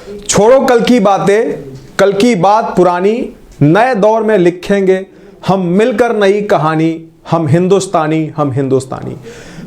छोड़ो कल की बातें, कल की बात पुरानी, नए दौर में लिखेंगे हम मिलकर नई कहानी, हम हिंदुस्तानी।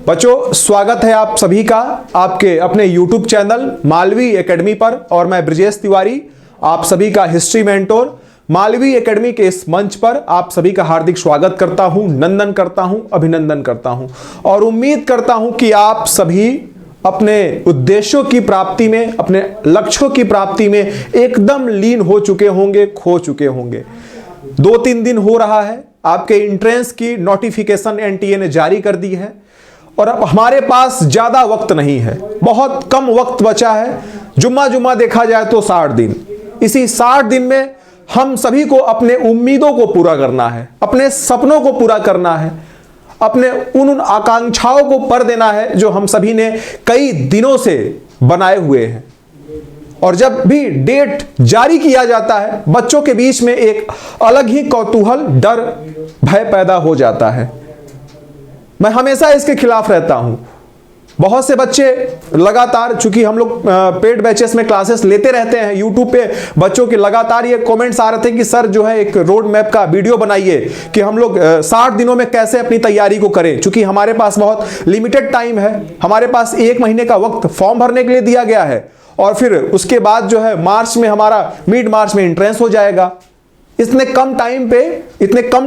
बच्चों, स्वागत है आप सभी का आपके अपने YouTube चैनल मालवी एकेडमी पर। और मैं ब्रजेश तिवारी, आप सभी का हिस्ट्री मेंटोर, मालवी एकेडमी के इस मंच पर आप सभी का हार्दिक स्वागत करता हूं, नंदन करता हूं, अभिनंदन करता हूं और उम्मीद करता हूं कि आप सभी अपने उद्देश्यों की प्राप्ति में, अपने लक्ष्यों की प्राप्ति में एकदम लीन हो चुके होंगे, खो चुके होंगे। 2-3 दिन हो रहा है, आपके एंट्रेंस की नोटिफिकेशन एनटीए ने जारी कर दी है और अब हमारे पास ज्यादा वक्त नहीं है, बहुत कम वक्त बचा है। जुम्मा देखा जाए तो 60 दिन। इसी 60 दिन में हम सभी को अपने उम्मीदों को पूरा करना है, अपने सपनों को पूरा करना है, अपने उन आकांक्षाओं को पर देना है जो हम सभी ने कई दिनों से बनाए हुए हैं। और जब भी डेट जारी किया जाता है, बच्चों के बीच में एक अलग ही कौतूहल, डर, भय पैदा हो जाता है। मैं हमेशा इसके खिलाफ रहता हूं। बहुत से बच्चे लगातार, चूंकि हम लोग पेड बैचेस में क्लासेस लेते रहते हैं यूट्यूब पे, बच्चों के लगातार ये कमेंट्स आ रहे थे कि सर जो है एक रोड मैप का वीडियो बनाइए कि हम लोग 60 दिनों में कैसे अपनी तैयारी को करें। चूंकि हमारे पास बहुत लिमिटेड टाइम है, हमारे पास 1 महीने का वक्त फॉर्म भरने के लिए दिया गया है और फिर उसके बाद जो है मार्च में हमारा, मिड मार्च में एंट्रेंस हो जाएगा। इतने कम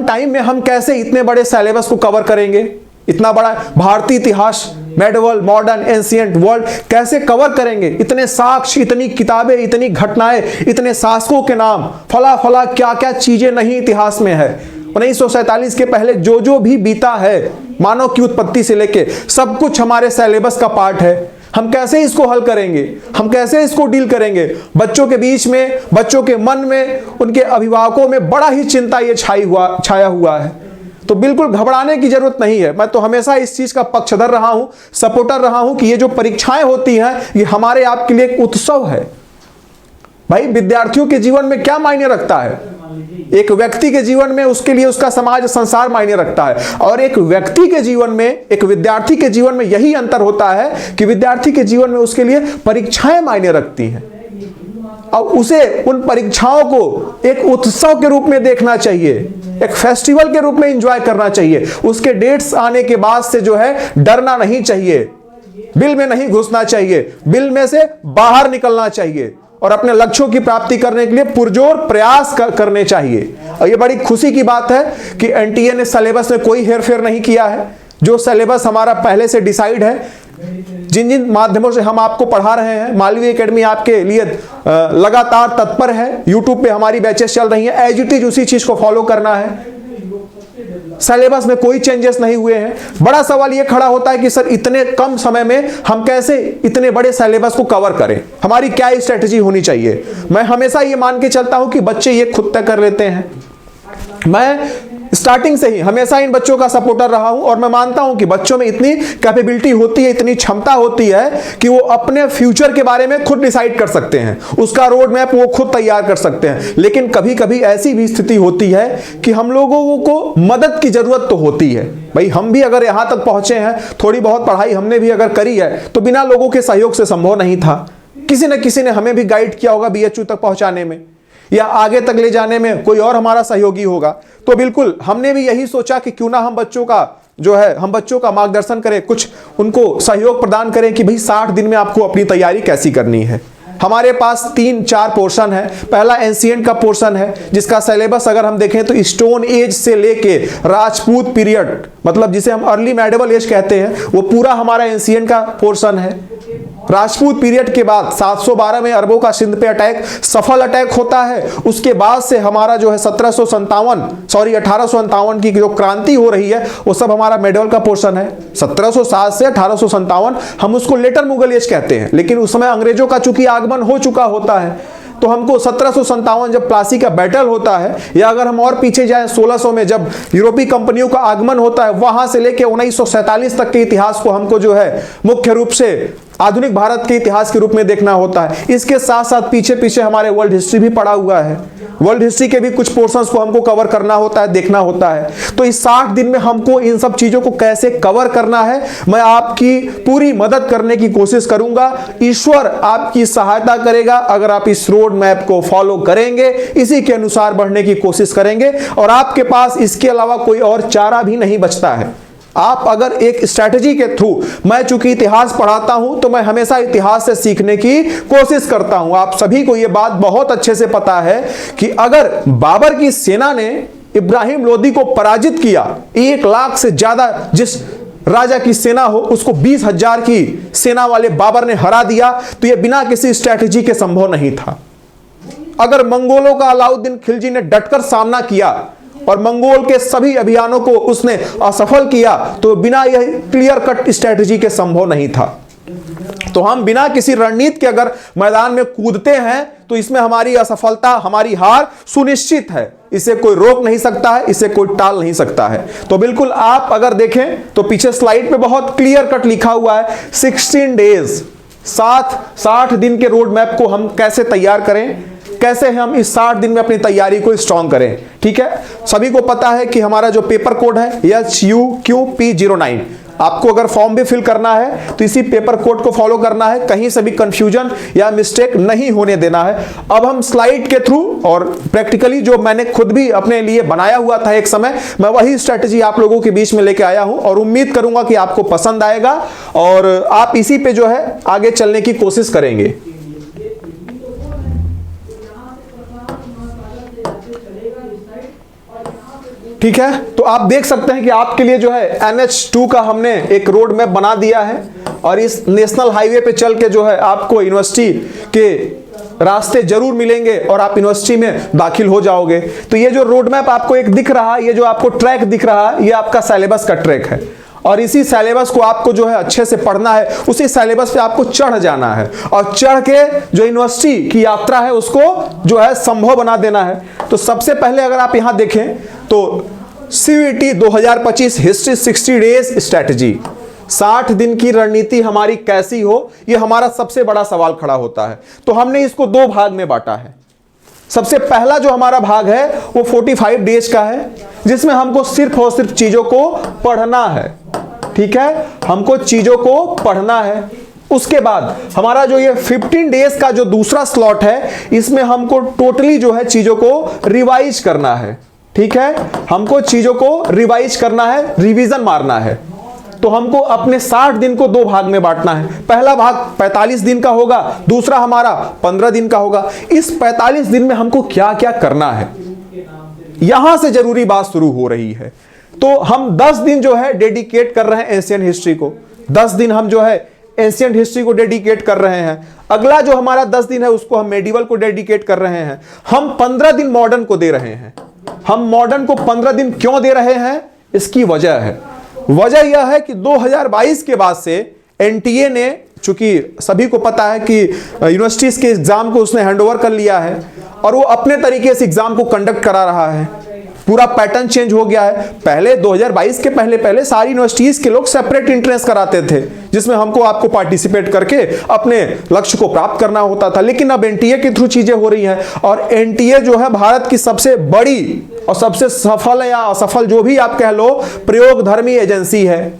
टाइम में हम कैसे इतने बड़े सिलेबस को कवर करेंगे? इतना बड़ा भारतीय इतिहास, मेडिवल, मॉडर्न, एंशिएंट वर्ल्ड कैसे कवर करेंगे? इतने साक्ष्य, इतनी किताबें, इतनी घटनाएं, इतने शासकों के नाम, फला क्या चीजें नहीं इतिहास में है। 1947 के पहले जो भी बीता है, मानव की उत्पत्ति से लेके सब कुछ हमारे सिलेबस का पार्ट है। हम कैसे इसको हल करेंगे? हम कैसे इसको डील करेंगे? बच्चों के बीच में, बच्चों के मन में, उनके अभिभावकों में बड़ा ही चिंता ये छाया हुआ है। तो बिल्कुल घबराने की जरूरत नहीं है। मैं तो हमेशा इस चीज का पक्षधर रहा हूं, सपोर्टर रहा हूं कि ये जो परीक्षाएं होती हैं ये हमारे आपके लिए एक उत्सव है। भाई, विद्यार्थियों के जीवन में क्या मायने रखता है? एक व्यक्ति के जीवन में उसके लिए उसका समाज, संसार मायने रखता है। और एक व्यक्ति के जीवन में, एक विद्यार्थी के जीवन में यही अंतर होता है कि विद्यार्थी के जीवन में उसके लिए परीक्षाएं मायने रखती हैं और उसे उन परीक्षाओं को एक उत्सव के रूप में देखना चाहिए, एक फेस्टिवल के रूप में एंजॉय करना चाहिए। उसके डेट्स आने के बाद से जो है डरना नहीं चाहिए, बिल में नहीं घुसना चाहिए, बिल में से बाहर निकलना चाहिए और अपने लक्ष्यों की प्राप्ति करने के लिए पुरजोर प्रयास करने चाहिए। और ये बड़ी खुशी की बात है कि एनटीए ने सिलेबस में कोई हेरफेर नहीं किया है। जो सिलेबस हमारा पहले से डिसाइड है, जिन माध्यमों से हम आपको पढ़ा रहे हैं, मालवी एकेडमी आपके लिए लगातार तत्पर है। यूट्यूब पे हमारी बैचेस चल रही हैं, एज इट इज उसी चीज को फॉलो करना है। सिलेबस में कोई चेंजेस नहीं हुए हैं। बड़ा सवाल ये खड़ा होता है कि सर इतने कम समय में हम कैसे इतने बड़े सिलेबस को कवर करें, हमारी क्या स्ट्रेटजी होनी चाहिए? मैं हमेशा ये मान के चलता हूं कि बच्चे ये खुद तय कर लेते हैं। मैं स्टार्टिंग से ही हमेशा इन बच्चों का सपोर्टर रहा हूं और मैं मानता हूं कि बच्चों में इतनी कैपेबिलिटी होती है, इतनी क्षमता होती है कि वो अपने फ्यूचर के बारे में खुद डिसाइड कर सकते हैं, उसका रोड मैप वो खुद तैयार कर सकते हैं। लेकिन कभी कभी ऐसी भी स्थिति होती है कि हम लोगों को मदद की जरूरत तो होती है। भाई, हम भी अगर यहां तक पहुंचे हैं, थोड़ी बहुत पढ़ाई हमने भी अगर करी है तो बिना लोगों के सहयोग से संभव नहीं था। किसी न किसी ने हमें भी गाइड किया होगा बीएचयू तक पहुंचाने में या आगे तक ले जाने में, कोई और हमारा सहयोगी होगा। तो बिल्कुल हमने भी यही सोचा कि क्यों ना हम बच्चों का मार्गदर्शन करें, कुछ उनको सहयोग प्रदान करें कि भाई 60 दिन में आपको अपनी तैयारी कैसी करनी है। हमारे पास 3-4 पोर्शन है। पहला एंशिएंट का पोर्शन है, जिसका सिलेबस अगर हम देखें तो स्टोन एज से लेके राजपूत पीरियड, मतलब जिसे हम अर्ली मेडिवल एज कहते हैं, वो पूरा हमारा एंशिएंट का पोर्शन है। राजपूत पीरियड के बाद 712 में अरबों का सिंध पे सफल अटैक होता है। उसके बाद से हमारा जो है 1857 की जो क्रांति हो रही है वो सब हमारा मेडिवल का पोर्शन है। 1707 से 1857 हम उसको लेटर मुगल एज कहते हैं, लेकिन उस समय अंग्रेजों का चूंकि आगमन हो चुका होता है तो हमको 1757 जब प्लासी का बैटल होता है, या अगर हम और पीछे जाएं 1600 में जब यूरोपीय कंपनियों का आगमन होता है, वहां से लेके 1947 तक के इतिहास को हमको जो है मुख्य रूप से आधुनिक भारत के इतिहास के रूप में देखना होता है। इसके साथ साथ पीछे पीछे हमारे वर्ल्ड हिस्ट्री भी पड़ा हुआ है। वर्ल्ड हिस्ट्री के भी कुछ पोर्शंस को हमको कवर करना होता है, देखना होता है। तो इस 60 दिन में हमको इन सब चीजों को कैसे कवर करना है, मैं आपकी पूरी मदद करने की कोशिश करूंगा। ईश्वर आपकी सहायता करेगा अगर आप इस रोड मैप को फॉलो करेंगे, इसी के अनुसार बढ़ने की कोशिश करेंगे, और आपके पास इसके अलावा कोई और चारा भी नहीं बचता है। आप अगर एक स्ट्रैटेजी के थ्रू, मैं चूंकि इतिहास पढ़ाता हूं तो मैं हमेशा इतिहास से सीखने की कोशिश करता हूं। आप सभी को यह बात बहुत अच्छे से पता है कि अगर बाबर की सेना ने इब्राहिम लोदी को पराजित किया, 1 लाख से ज्यादा जिस राजा की सेना हो उसको 20,000 की सेना वाले बाबर ने हरा दिया, तो यह बिना किसी स्ट्रैटेजी के संभव नहीं था। अगर मंगोलों का अलाउद्दीन खिलजी ने डटकर सामना किया और मंगोल के सभी अभियानों को उसने असफल किया, तो बिना यह क्लियर कट स्ट्रैटेजी के संभव नहीं था। तो हम बिना किसी रणनीति के अगर मैदान में कूदते हैं तो इसमें हमारी असफलता, हमारी हार सुनिश्चित है। इसे कोई रोक नहीं सकता है, इसे कोई टाल नहीं सकता है। तो बिल्कुल आप अगर देखें तो पीछे स्लाइड पे बहुत क्लियर कट लिखा हुआ है 16 डेज, 60 दिन के रोड मैप को हम कैसे तैयार करें, कैसे हम इस 60 दिन में अपनी तैयारी को स्ट्रॉन्ग करें। ठीक है, सभी को पता है कि हमारा जो पेपर कोड है HUQP09, आपको अगर फॉर्म भी फिल करना है तो इसी पेपर कोड को फॉलो करना है, कहीं से भी कंफ्यूजन या मिस्टेक नहीं होने देना है। अब हम स्लाइड के थ्रू और प्रैक्टिकली जो मैंने खुद भी अपने लिए बनाया हुआ था एक समय, मैं वही स्ट्रेटजी आप लोगों के बीच में लेके आया हूं और उम्मीद करूंगा कि आपको पसंद आएगा और आप इसी पे जो है आगे चलने की कोशिश करेंगे। ठीक है, तो आप देख सकते हैं कि आपके लिए जो है NH2 का हमने एक रोड मैप बना दिया है और इस नेशनल हाईवे पे चल के जो है आपको यूनिवर्सिटी के रास्ते जरूर मिलेंगे और आप यूनिवर्सिटी में दाखिल हो जाओगे। तो ये जो रोड मैप आपको एक दिख रहा है, ये जो आपको ट्रैक दिख रहा है, ये आपका सिलेबस का ट्रैक है और इसी सिलेबस को आपको जो है अच्छे से पढ़ना है, उसी सिलेबस पे आपको चढ़ जाना है और चढ़ के जो यूनिवर्सिटी की यात्रा है उसको जो है संभव बना देना है। तो सबसे पहले अगर आप यहां देखें तो CVT 2025 हिस्ट्री 60 डेज स्ट्रैटेजी, 60 दिन की रणनीति हमारी कैसी हो, यह हमारा सबसे बड़ा सवाल खड़ा होता है। तो हमने इसको 2 भाग में बांटा है। सबसे पहला जो हमारा भाग है वो 45 डेज का है, जिसमें हमको सिर्फ और सिर्फ चीजों को पढ़ना है। ठीक है, हमको चीजों को पढ़ना है। उसके बाद हमारा जो ये 15 डेज का जो दूसरा स्लॉट है, इसमें हमको टोटली जो है चीजों को रिवाइज करना है। ठीक है, हमको चीजों को रिवाइज करना है, रिवीजन मारना है। तो हमको अपने 60 दिन को 2 भाग में बांटना है। पहला भाग 45 दिन का होगा, दूसरा हमारा 15 दिन का होगा। इस 45 दिन में हमको क्या क्या करना है, यहां से जरूरी बात शुरू हो रही है। तो हम 10 दिन जो है डेडिकेट कर रहे हैं एंशिएंट हिस्ट्री को, 10 दिन हम जो है एंशिएंट हिस्ट्री को डेडिकेट कर रहे हैं। अगला जो हमारा 10 दिन है उसको हम मेडिवल को डेडिकेट कर रहे हैं। हम 15 दिन मॉडर्न को दे रहे हैं। हम मॉडर्न को 15 दिन क्यों दे रहे हैं, इसकी वजह है, वजह यह है कि 2022 के बाद से NTA ने, चूंकि सभी को पता है कि यूनिवर्सिटीज के एग्जाम को उसने हैंडओवर कर लिया है और वो अपने तरीके से एग्जाम को कंडक्ट करा रहा है। पूरा पैटर्न चेंज हो गया है। पहले 2022 के पहले सारी यूनिवर्सिटीज के लोग सेपरेट एंट्रेंस कराते थे, जिसमें हमको आपको पार्टिसिपेट करके अपने लक्ष्य को प्राप्त करना होता था। लेकिन अब NTA के थ्रू चीजें हो रही हैं और NTA जो है भारत की सबसे बड़ी और सबसे सफल या असफल जो भी आप कह लो प्रयोगधर्मी एजेंसी है,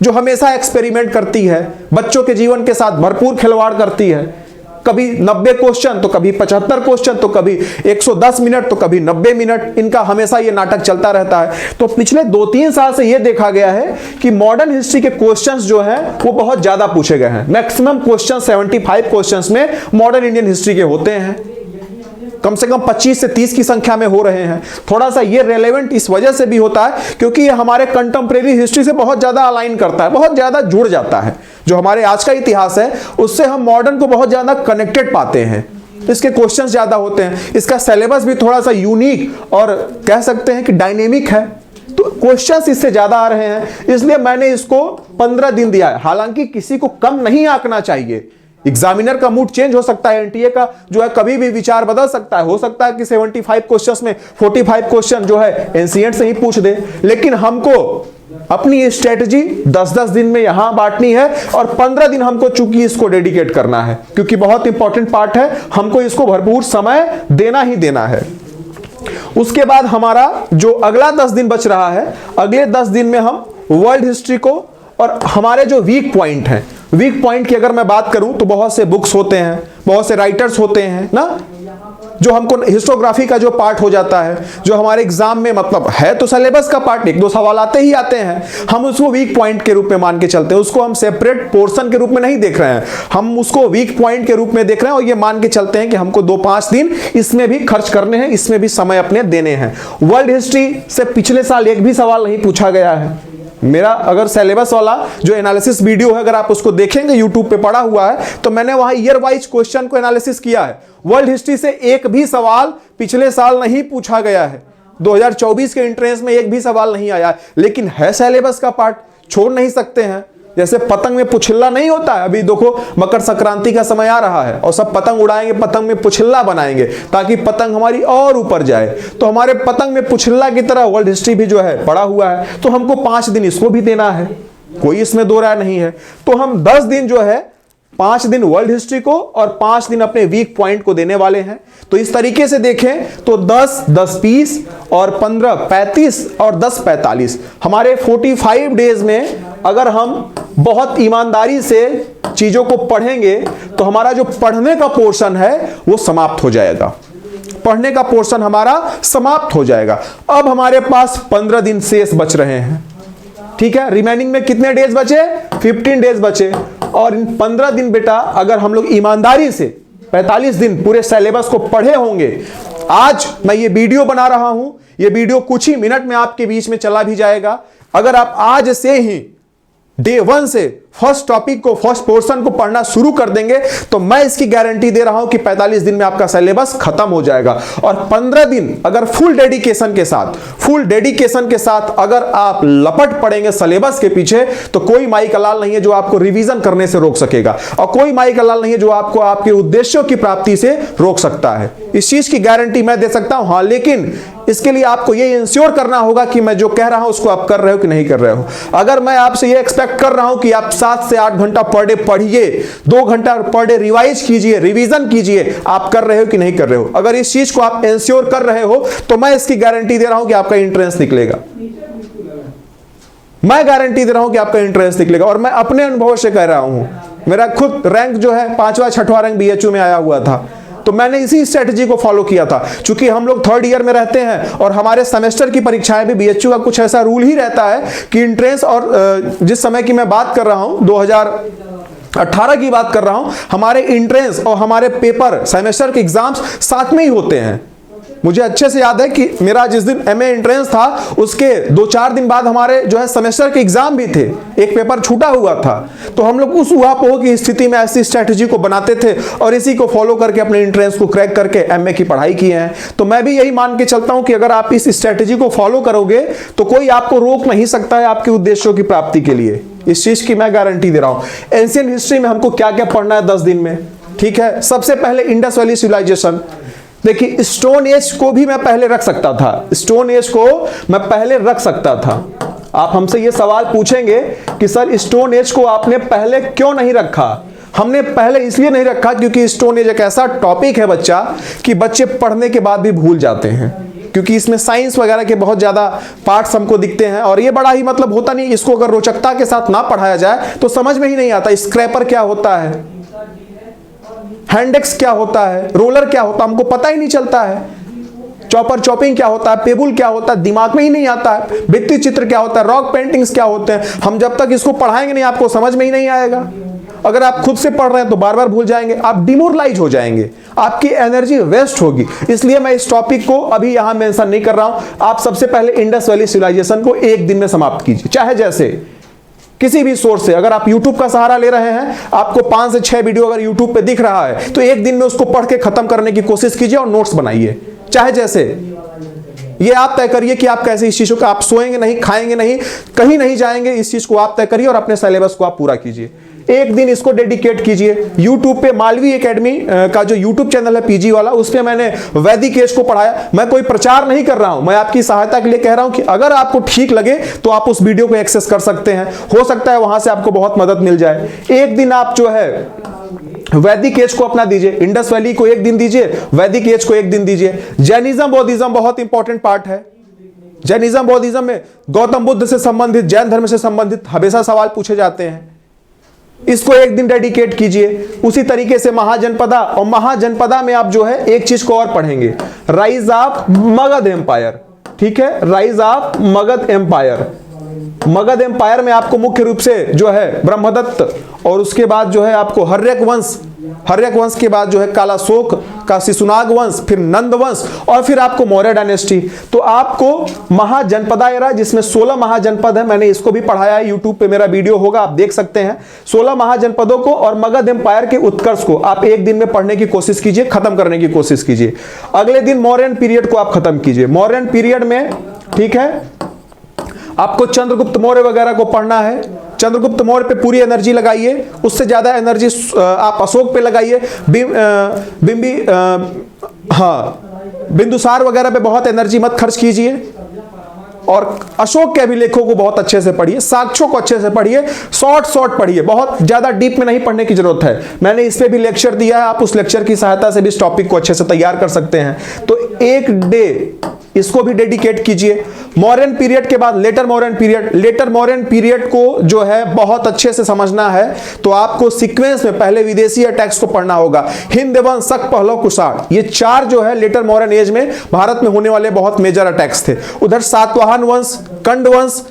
जो हमेशा एक्सपेरिमेंट करती है, बच्चों के जीवन के साथ भरपूर खिलवाड़ करती है। कभी 90 क्वेश्चन तो कभी 75 क्वेश्चन तो कभी 110 मिनट तो कभी 90 मिनट, इनका हमेशा ये नाटक चलता रहता है। तो पिछले 2-3 साल से ये देखा गया है कि मॉडर्न हिस्ट्री के क्वेश्चंस जो हैं वो बहुत ज्यादा पूछे गए हैं। मैक्सिमम क्वेश्चन 75 क्वेश्चंस में मॉडर्न इंडियन हिस्ट्री के होते हैं, कम से कम 25 से 30 की संख्या में हो रहे हैं। थोड़ा सा ये रेलेवेंट इस वजह से भी होता है क्योंकि ये हमारे कंटेम्प्रेरी हिस्ट्री से बहुत ज्यादा अलाइन करता है, बहुत ज्यादा जुड़ जाता है। जो हमारे आज का इतिहास है उससे हम मॉडर्न को बहुत ज्यादा कनेक्टेड पाते हैं, इसके क्वेश्चंस ज्यादा होते हैं। इसका सिलेबस भी थोड़ा सा यूनिक और कह सकते हैं कि डायनेमिक है, तो क्वेश्चंस इससे ज्यादा आ रहे हैं, इसलिए मैंने इसको 15 दिन दिया है। हालांकि किसी को कम नहीं आंकना चाहिए, एग्जामिनर का मूड चेंज हो सकता है, NTA का जो है कभी भी विचार बदल सकता है। हो सकता है कि 75 क्वेश्चंस में 45 क्वेश्चन जो है एंशिएंट से ही पूछ दे, लेकिन हमको अपनी स्ट्रेटजी 10-10 दिन में यहां बांटनी है और 15 दिन हमको चूंकि इसको डेडिकेट करना है, क्योंकि बहुत इंपॉर्टेंट पार्ट है, हमको इसको भरपूर समय देना ही देना है। उसके बाद हमारा जो अगला 10 दिन बच रहा है, अगले 10 दिन में हम वर्ल्ड हिस्ट्री को और हमारे जो वीक पॉइंट हैं, वीक पॉइंट की अगर मैं बात करूं तो बहुत से बुक्स होते हैं, बहुत से राइटर्स होते हैं ना, जो हमको हिस्टोग्राफी का जो पार्ट हो जाता है, जो हमारे एग्जाम में मतलब है तो सिलेबस का पार्ट, 1-2 सवाल आते ही आते हैं, हम उसको वीक पॉइंट के रूप में मान के चलते हैं, उसको हम सेपरेट पोर्शन के रूप में नहीं देख रहे हैं, हम उसको वीक पॉइंट के रूप में देख रहे हैं और ये मान के चलते हैं कि हमको 2-5 दिन इसमें भी खर्च करने हैं, इसमें भी समय अपने देने हैं। वर्ल्ड हिस्ट्री से पिछले साल एक भी सवाल नहीं पूछा गया है। मेरा अगर सिलेबस वाला जो एनालिसिस वीडियो है, अगर आप उसको देखेंगे यूट्यूब पे पड़ा हुआ है, तो मैंने वहां ईयर वाइज क्वेश्चन को एनालिसिस किया है। वर्ल्ड हिस्ट्री से एक भी सवाल पिछले साल नहीं पूछा गया है, 2024 के एंट्रेंस में एक भी सवाल नहीं आया, लेकिन है सिलेबस का पार्ट, छोड़ नहीं सकते हैं। जैसे पतंग में पुछिल्ला नहीं होता है, अभी देखो मकर संक्रांति का समय आ रहा है और सब पतंग उड़ाएंगे, पतंग में पुछिल्ला बनाएंगे ताकि पतंग हमारी और ऊपर जाए, तो हमारे पतंग में पुछिल्ला की तरह वर्ल्ड हिस्ट्री भी जो है पड़ा हुआ है, तो हमको 5 दिन इसको भी देना है, कोई इसमें दो राय नहीं है। तो हम 10 दिन जो है, 5 दिन वर्ल्ड हिस्ट्री को और 5 दिन अपने वीक पॉइंट को देने वाले हैं। तो इस तरीके से देखें तो 10-10-20 और 15-35 और 10-45 हमारे 45 डेज में अगर हम बहुत ईमानदारी से चीजों को पढ़ेंगे तो हमारा जो पढ़ने का पोर्शन है वो समाप्त हो जाएगा, पढ़ने का पोर्शन हमारा समाप्त हो जाएगा। अब हमारे पास 15 दिन शेष बच रहे हैं, ठीक है। रिमेनिंग में कितने डेज बचे? 15 डेज बचे। और इन 15 दिन बेटा अगर हम लोग ईमानदारी से 45 दिन पूरे सिलेबस को पढ़े होंगे, आज मैं ये वीडियो बना रहा हूं, ये वीडियो कुछ ही मिनट में आपके बीच में चला भी जाएगा। अगर आप आज से ही डे 1 से फर्स्ट टॉपिक को, फर्स्ट पोर्शन को पढ़ना शुरू कर देंगे तो मैं इसकी गारंटी दे रहा हूं कि 45 दिन में आपका सिलेबस खत्म हो जाएगा। और 15 दिन अगर फुल डेडिकेशन के साथ अगर आप लपट पड़ेंगे सिलेबस के पीछे, तो कोई माई का लाल नहीं है जो आपको रिवीजन करने से रोक सकेगा और कोई माई का लाल नहीं है जो आपको आपके उद्देश्यों की प्राप्ति से रोक सकता है। इस चीज की गारंटी मैं दे सकता हूं, हाँ, लेकिन इसके लिए आपको ये इंश्योर करना होगा कि मैं जो कह रहा हूं उसको आप कर रहे हो कि नहीं कर रहे हो। अगर मैं आपसे ये एक्सपेक्ट कर रहा हूं कि आप 7 से 8 घंटा पर डे पढ़िए, 2 घंटा पर डे रिवाइज कीजिए, रिवीजन कीजिए, आप कर रहे हो कि नहीं कर रहे हो? अगर इस चीज को आप इंश्योर कर रहे हो तो मैं इसकी गारंटी दे रहा हूं कि आपका एंट्रेंस निकलेगा, मैं गारंटी दे रहा हूं कि आपका एंट्रेंस निकलेगा। और मैं अपने अनुभव से कह रहा हूं, मेरा खुद रैंक जो है 5वां 6वां रैंक बीएचयू में आया हुआ था, तो मैंने इसी स्ट्रेटजी को फॉलो किया था। चूंकि हम लोग 3rd ईयर में रहते हैं और हमारे सेमेस्टर की परीक्षाएं भी बीएचयू का कुछ ऐसा रूल ही रहता है कि एंट्रेंस, और जिस समय की मैं बात कर रहा हूं 2018 की बात कर रहा हूं, हमारे एंट्रेंस और हमारे पेपर सेमेस्टर के एग्जाम्स साथ में ही होते हैं। मुझे अच्छे से याद है कि मेरा जिस दिन एमए एंट्रेंस था उसके 2-4 दिन बाद हमारे जो है सेमेस्टर के एग्जाम भी थे, एक पेपर छूटा हुआ था। तो हम लोग उस ऊहापोह की स्थिति में ऐसी स्ट्रेटजी को बनाते थे और इसी को फॉलो करके अपने एंट्रेंस को क्रैक करके एमए की पढ़ाई की है। तो मैं भी यही मान के चलता हूं कि अगर आप इस स्ट्रेटजी को फॉलो करोगे तो कोई आपको रोक नहीं सकता है आपके उद्देश्यों की प्राप्ति के लिए। इस चीज की मैं गारंटी दे रहा हूं। एंशिएंट हिस्ट्री में हमको क्या क्या पढ़ना है 10 दिन में, ठीक है। सबसे पहले इंडस वैली सिविलाइजेशन। देखिए, स्टोन एज को भी मैं पहले रख सकता था, स्टोन एज को मैं पहले रख सकता था। आप हमसे ये सवाल पूछेंगे कि सर स्टोन एज को आपने पहले क्यों नहीं रखा? हमने पहले इसलिए नहीं रखा क्योंकि स्टोन एज एक ऐसा टॉपिक है बच्चा कि बच्चे पढ़ने के बाद भी भूल जाते हैं, क्योंकि इसमें साइंस वगैरह के बहुत ज्यादा पार्ट्स हमको दिखते हैं और ये बड़ा ही मतलब होता नहीं, इसको अगर रोचकता के साथ ना पढ़ाया जाए तो समझ में ही नहीं आता। स्क्रैपर क्या होता है, हैंडेक्स क्या होता है, रोलर क्या होता है, हमको पता ही नहीं चलता है। चॉपर चॉपिंग क्या होता है, पेबुल क्या होता है, दिमाग में ही नहीं आता है। भित्ति चित्र क्या होता है, रॉक पेंटिंग्स क्या होते हैं, हम जब तक इसको पढ़ाएंगे नहीं आपको समझ में ही नहीं आएगा। अगर आप खुद से पढ़ रहे हैं तो बार बार भूल जाएंगे, आप डिमोरलाइज हो जाएंगे, आपकी एनर्जी वेस्ट होगी। इसलिए मैं इस टॉपिक को अभी यहां मेंशन नहीं कर रहा हूं। आप सबसे पहले इंडस वैली सिविलाइजेशन को 1 दिन में समाप्त कीजिए, चाहे जैसे किसी भी सोर्स से। अगर आप YouTube का सहारा ले रहे हैं, आपको 5 से 6 वीडियो अगर YouTube पे दिख रहा है तो 1 दिन में उसको पढ़ के खत्म करने की कोशिश कीजिए और नोट्स बनाइए, चाहे जैसे। ये आप तय करिए कि आप कैसे इस चीजों का, आप सोएंगे नहीं, खाएंगे नहीं, कहीं नहीं जाएंगे, इस चीज को आप तय करिए और अपने सिलेबस को आप पूरा कीजिए। एक दिन इसको डेडिकेट कीजिए। यूट्यूब पे मालवी एकेडमी का जो यूट्यूब चैनल है पीजी वाला, उस पे मैंने वैदिक एज को पढ़ाया। मैं कोई प्रचार नहीं कर रहा हूं, मैं आपकी सहायता के लिए कह रहा हूं कि अगर आपको ठीक लगे तो आप उस वीडियो को एक्सेस कर सकते हैं, हो सकता है वहां से आपको बहुत मदद मिल जाए। एक दिन आप जो है वैदिक एज को अपना दीजिए, इंडस वैली को एक दिन दीजिए, वैदिक एज को एक दिन दीजिए। जैनिज्म बौद्धिज्म बहुत इंपॉर्टेंट पार्ट है। जैनिज्म बौद्धिज्म में गौतम बुद्ध से संबंधित, जैन धर्म से संबंधित हमेशा सवाल पूछे जाते हैं, इसको एक दिन डेडिकेट कीजिए। उसी तरीके से महाजनपदा, और महाजनपदा में आप जो है एक चीज को और पढ़ेंगे, राइज ऑफ मगध एम्पायर। ठीक है, rise of Magadh empire. Magadh empire में आपको मुख्य रूप से जो है ब्रह्मदत्त, और उसके बाद जो है आपको हर्यक वंश, हर्यक वंश के बाद जो है कालाशोक का शिशुनाग वंश, फिर नंद वंश, और फिर आपको मौर्य डायनेस्टी। तो आपको महाजनपदा एरा, जिसमें 16 महाजनपद है, मैंने इसको भी पढ़ाया है, यूट्यूब पे मेरा वीडियो होगा, आप देख सकते हैं। 16 महाजनपदों को और मगध एम्पायर के उत्कर्ष को आप एक दिन में पढ़ने की कोशिश कीजिए, खत्म करने की कोशिश कीजिए। अगले दिन मौर्यन पीरियड को आप खत्म कीजिए। मौर्यन पीरियड में, ठीक है, आपको चंद्रगुप्त मौर्य वगैरह को पढ़ना है। चंद्रगुप्त मौर्य पे पूरी एनर्जी लगाइए, उससे ज्यादा एनर्जी आप अशोक पे लगाइए। बिंदुसार वगैरह पे बहुत एनर्जी मत खर्च कीजिए, और अशोक के अभिलेखों को बहुत अच्छे से पढ़िए, साक्ष्यों को अच्छे से पढ़िए, शॉर्ट पढ़िए, बहुत ज्यादा डीप में नहीं पढ़ने की जरूरत है। मैंने इस पे भी लेक्चर दिया है, आप उस लेक्चर की सहायता से भी इस टॉपिक को अच्छे से तैयार कर सकते हैं। तो एक डे इसको भी डेडिकेट कीजिए। मौर्यन पीरियड के बाद later Mauryan period, later Mauryan period को जो है बहुत अच्छे से समझना है, तो आपको सीक्वेंस में पहले विदेशी अटैक्स को पढ़ना होगा। हिंद वंश, शक, पहलव, कुषाण, ये 4 जो है लेटर मौर्यन एज में भारत में होने वाले बहुत मेजर अटैक्स थे। उधर सातवाहन वंश, कंड वंश,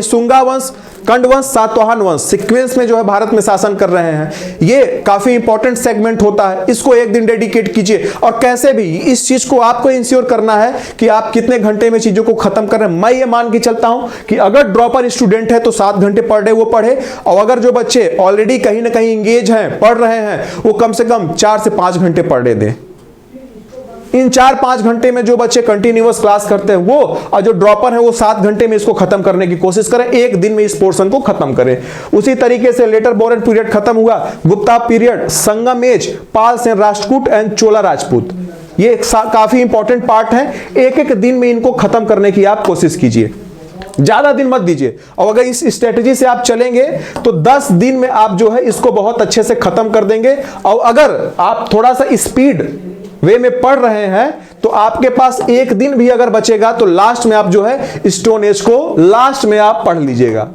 सुंगा वंश, कंड वंश, सातवाहन वंश सीक्वेंस में जो है भारत में शासन कर रहे हैं। ये काफी इंपॉर्टेंट सेगमेंट होता है, इसको एक दिन डेडिकेट कीजिए। और कैसे भी इस चीज को आपको इंश्योर करना है कि आप कितने घंटे में चीजों को खत्म कर रहे हैं। मैं ये मान के चलता हूं कि अगर ड्रॉपर स्टूडेंट है तो 7 घंटे पर डे वो पढ़े, और अगर जो बच्चे ऑलरेडी कहीं ना कहीं इंगेज हैं, पढ़ रहे हैं, वो कम से कम 4 से 5 घंटे पर डे दें। इन 4-5 घंटे में जो बच्चे कंटिन्यूअस क्लास करते हैं वो, और जो ड्रॉपर है वो 7 घंटे में इसको खत्म करने की कोशिश करें, एक दिन में इस पोर्शन को खत्म करें। उसी तरीके से लेटर मौर्यन पीरियड खत्म हुआ, Gupta period, Sangam age, Pala Sena Rashtrakuta and Chola Rajput, ये काफी इंपॉर्टेंट पार्ट है। एक दिन में इनको खत्म करने की आप कोशिश कीजिए, ज्यादा दिन मत दीजिए। और अगर इस स्ट्रेटजी से आप चलेंगे तो 10 दिन में आप जो है इसको बहुत अच्छे से खत्म कर देंगे। और अगर आप थोड़ा सा स्पीड वे में पढ़ रहे हैं तो आपके पास एक दिन भी अगर बचेगा तो लास्ट में आप जो है स्टोन एज को लास्ट में आप पढ़ लीजिएगा,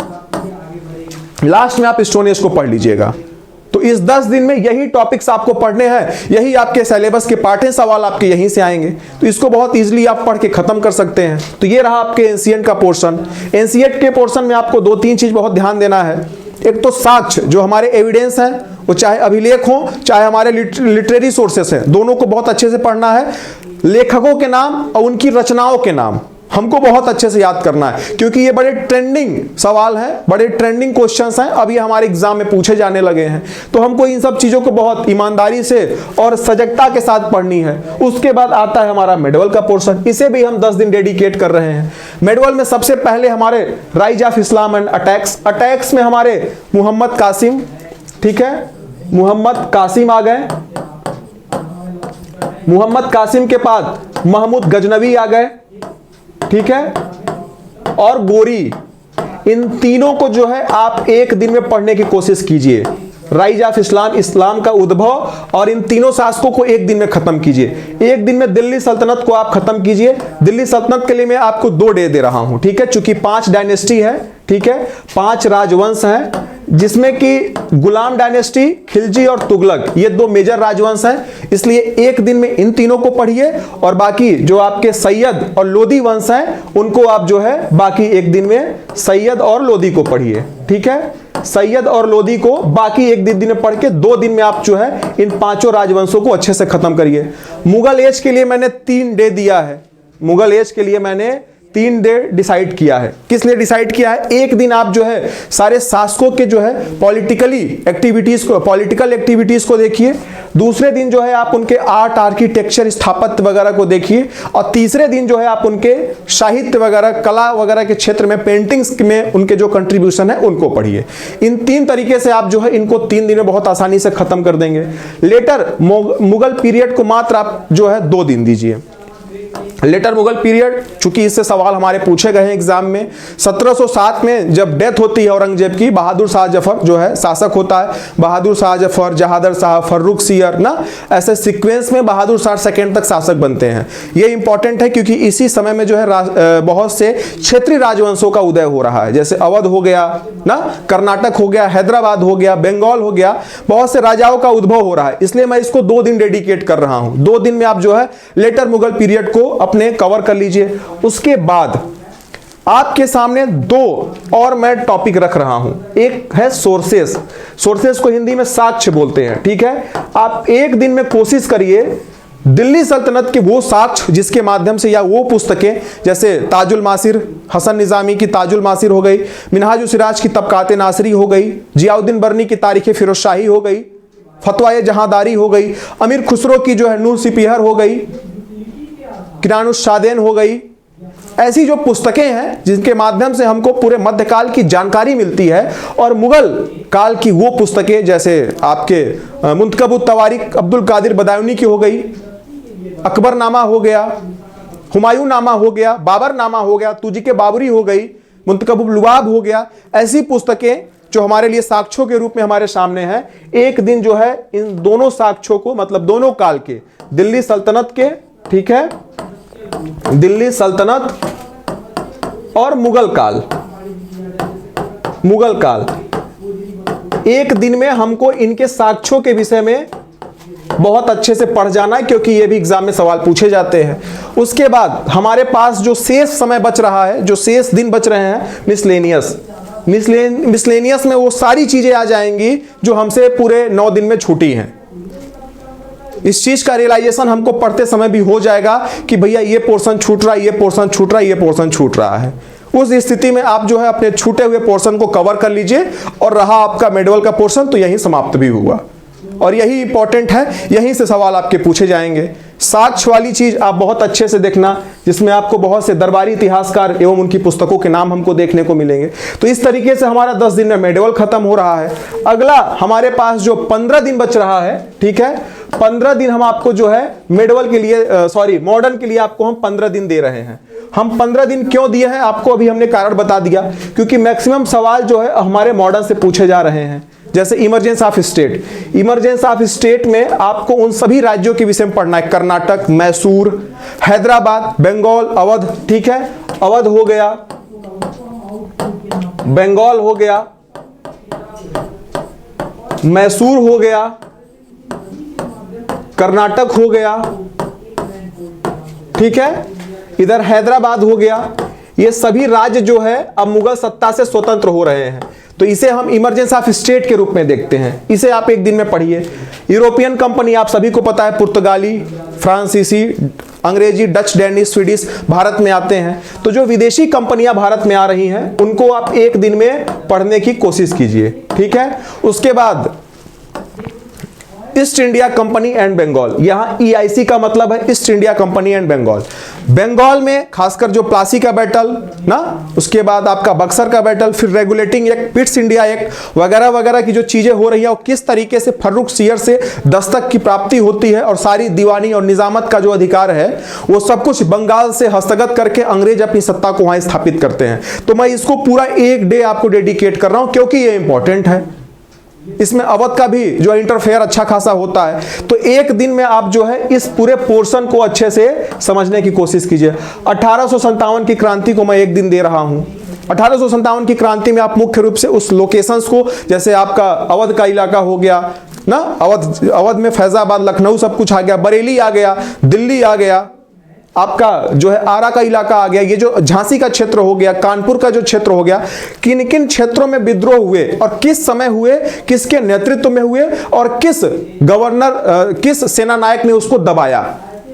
लास्ट में आप स्टोन एज को पढ़ लीजिएगा। तो इस 10 दिन में यही टॉपिक्स आपको पढ़ने हैं, यही आपके सिलेबस के पार्ट हैं, सवाल आपके यहीं से आएंगे, तो इसको बहुत इजीली आप पढ़ के खत्म कर सकते हैं। तो ये रहा आपके एंशिएंट का पोर्शन। एंशिएंट के पोर्शन में आपको 2-3 चीज बहुत ध्यान देना है। एक तो साक्ष्य, जो हमारे एविडेंस हैं, वो चाहे अभिलेख हो चाहे हमारे लिटरेरी सोर्सेस हैं, दोनों को बहुत अच्छे से पढ़ना है। लेखकों के नाम और उनकी रचनाओं के नाम हमको बहुत अच्छे से याद करना है, क्योंकि ये बड़े ट्रेंडिंग सवाल हैं, बड़े ट्रेंडिंग क्वेश्चंस हैं, अब ये हमारे एग्जाम में पूछे जाने लगे हैं। तो हमको इन सब चीजों को बहुत ईमानदारी से और सजगता के साथ पढ़नी है। उसके बाद आता है हमारा मेडवल का पोर्शन, इसे भी हम 10 दिन डेडिकेट कर रहे हैं। मेडवल में सबसे पहले हमारे rise of Islam and attacks, attacks में हमारे मोहम्मद कासिम, ठीक है, मोहम्मद कासिम आ गए। मोहम्मद कासिम के बाद महमूद गजनवी आ गए, ठीक है, और गोरी। इन तीनों को जो है आप एक दिन में पढ़ने की कोशिश कीजिए। राइज ऑफ इस्लाम, इस्लाम का उद्भव, और इन तीनों शासकों को एक दिन में खत्म कीजिए। एक दिन में दिल्ली सल्तनत को आप खत्म कीजिए। दिल्ली सल्तनत के लिए मैं आपको 2 डे दे रहा हूं, ठीक है, चूंकि 5 डायनेस्टी है, ठीक है, 5 राजवंश हैं, जिसमें कि गुलाम डायनेस्टी, खिलजी और तुगलक, ये 2 मेजर राजवंश हैं। इसलिए एक दिन में इन तीनों को पढ़िए, और बाकी जो आपके सैयद और लोदी वंश हैं उनको आप जो है बाकी एक दिन में सैयद और लोदी को पढ़िए, ठीक है, सैयद और लोदी को बाकी एक दिन में पढ़ के 2 दिन में आप जो है इन 5 राजवंशों को अच्छे से खत्म करिए। मुगल एज के लिए मैंने 3 डे दिया है, मुगल एज के लिए मैंने 3 डे डिसाइड किया है। किस लिए डिसाइड किया है? एक दिन आप जो है सारे शासकों के जो है पॉलिटिकल एक्टिविटीज को देखिए, दूसरे दिन जो है आप उनके आर्ट, आर्किटेक्चर, स्थापत्य वगैरह को देखिए, और तीसरे दिन जो है आप उनके साहित्य वगैरह, कला वगैरह के क्षेत्र में, पेंटिंग्स में उनके जो कंट्रीब्यूशन है उनको पढ़िए। इन 3 तरीके से आप जो है इनको 3 दिन में बहुत आसानी से खत्म कर देंगे। लेटर मुगल पीरियड को मात्र आप जो है 2 दिन दीजिए। लेटर मुगल पीरियड, चूंकि इससे सवाल हमारे पूछे गए हैं एग्जाम में, 1707 में जब डेथ होती है औरंगजेब की, बहादुर शाह जफर जो है शासक होता है, बहादुर शाह जफर, जहादर शाह, फर्रुख सियर ना, ऐसे सीक्वेंस में बहादुर शाह सेकंड तक शासक बनते हैं। ये इंपॉर्टेंट है क्योंकि इसी समय में जो है बहुत से क्षेत्रीय राजवंशों का उदय हो रहा है, जैसे अवध हो गया ना, कर्नाटक हो गया, हैदराबाद हो गया, बंगाल हो गया, बहुत से राजाओं का उद्भव हो रहा है। इसलिए मैं इसको 2 दिन डेडिकेट कर रहा हूं। 2 दिन में आप जो है लेटर मुगल पीरियड को अपने कवर कर लीजिए। उसके बाद आपके सामने 2 और मैं टॉपिक रख रहा हूं। एक है सोर्सेस, सोर्सेस को हिंदी में साक्ष्य बोलते हैं, ठीक है। आप एक दिन में कोशिश करिए दिल्ली सल्तनत के वो साक्ष्य जिसके माध्यम से, या वो पुस्तकें जैसे ताजुल मासिर, हसन निजामी की ताजुल मासिर हो गई, मिनहाजुल सिराज की तबकात नासरी हो गई, जियाउद्दीन बर्नी की तारीख फिरोजशाही हो गई, फतवाए जहांदारी हो गई, अमीर खुसरो की जो है नूर सिपिहर हो गई, किरानुशादेन हो गई। ऐसी जो पुस्तकें हैं जिनके माध्यम से हमको पूरे मध्यकाल की जानकारी मिलती है, और मुगल काल की वो पुस्तकें जैसे आपके मुंतकबुत तवारीख अब्दुल कादिर बदायूनी की हो गई, अकबर नामा हो गया, हुमायूं नामा हो गया, बाबर नामा हो गया, तुजी के बाबरी हो गई, मुंतकबुल लुबाब हो गया। ऐसी पुस्तकें जो हमारे लिए साक्ष्यों के रूप में हमारे सामने हैं, एक दिन जो है इन दोनों साक्ष्यों को, मतलब दोनों काल के, दिल्ली सल्तनत के, ठीक है, दिल्ली सल्तनत और मुगल काल, मुगल काल, एक दिन में हमको इनके साक्ष्यों के विषय में बहुत अच्छे से पढ़ जाना है, क्योंकि ये भी एग्जाम में सवाल पूछे जाते हैं। उसके बाद हमारे पास जो शेष समय बच रहा है, जो शेष दिन बच रहे हैं, मिसलेनियस में वो सारी चीजें आ जाएंगी जो हमसे पूरे 9 दिन में छूटी हैं। इस चीज का रियलाइजेशन हमको पढ़ते समय भी हो जाएगा कि भैया ये पोर्शन छूट रहा है, ये पोर्शन छूट रहा है, ये पोर्शन छूट रहा है। उस स्थिति में आप जो है अपने छूटे हुए पोर्शन को कवर कर लीजिए, और रहा आपका मेडवल का पोर्शन तो यही समाप्त भी हुआ। और यही इंपॉर्टेंट है, यहीं से सवाल आपके पूछे जाएंगे। साक्ष्य वाली चीज आप बहुत अच्छे से देखना, जिसमें आपको बहुत से दरबारी इतिहासकार एवं उनकी पुस्तकों के नाम हमको देखने को मिलेंगे। तो इस तरीके से हमारा 10 दिन में मेडवल खत्म हो रहा है। अगला हमारे पास जो 15 दिन बच रहा है, ठीक है, 15 दिन हम आपको जो है मेडवल के लिए, मॉडर्न के लिए आपको हम 15 दिन दे रहे हैं। हम 15 दिन क्यों दिए हैं आपको, अभी हमने कारण बता दिया, क्योंकि मैक्सिमम सवाल जो है हमारे मॉडर्न से पूछे जा रहे हैं। जैसे emergence of state, emergence of state में आपको उन सभी राज्यों के विषय में पढ़ना है, कर्नाटक, मैसूर, हैदराबाद, बंगाल, अवध, ठीक है, अवध हो गया, बंगाल हो गया, मैसूर हो गया, कर्नाटक हो गया, ठीक है, इधर हैदराबाद हो गया। ये सभी राज्य जो है अब मुगल सत्ता से स्वतंत्र हो रहे हैं, तो इसे हम इमरजेंसी ऑफ स्टेट के रूप में देखते हैं। इसे आप एक दिन में पढ़िए। यूरोपियन कंपनी आप सभी को पता है, पुर्तगाली, फ्रांसीसी, अंग्रेजी, डच, डेनिश, स्वीडिश भारत में आते हैं। तो जो विदेशी कंपनियां भारत में आ रही हैं उनको आप एक दिन में पढ़ने की कोशिश कीजिए, ठीक है। उसके बाद East India Company and Bengal, यहां EIC का मतलब है East India Company and Bengal. Bengal में खासकर जो प्लासी का बैटल ना, उसके बाद आपका बक्सर का बैटल, फिर regulating act, Pitt's India act वगैरह वगैरह की जो चीजें हो रही है, और किस तरीके से फर्रुख सियर से दस्तक की प्राप्ति होती है, और सारी दीवानी और निजामत का जो अधिकार है वो सब कुछ बंगाल से हस्तगत करके अंग्रेज अपनी सत्ता को वहां स्थापित करते हैं। तो मैं इसको पूरा एक डे आपको डेडिकेट कर रहा हूं, क्योंकि ये इंपॉर्टेंट है। इसमें अवध का भी जो इंटरफेयर अच्छा खासा होता है। तो एक दिन में आप जो है इस पूरे पोर्शन को अच्छे से समझने की कोशिश कीजिए। 1857 की क्रांति को मैं एक दिन दे रहा हूं। 1857 की क्रांति में आप मुख्य रूप से उस लोकेशंस को, जैसे आपका अवध का इलाका हो गया ना, अवध में फैजाबाद, लखनऊ सब कुछ आ गया, बरेली आ गया, दिल्ली आ गया, आपका जो है आरा का इलाका आ गया, ये जो झांसी का क्षेत्र हो गया, कानपुर का जो क्षेत्र हो गया, किन किन क्षेत्रों में विद्रोह हुए और किस समय हुए, किसके नेतृत्व में हुए, और किस गवर्नर, किस सेना नायक ने उसको दबाया।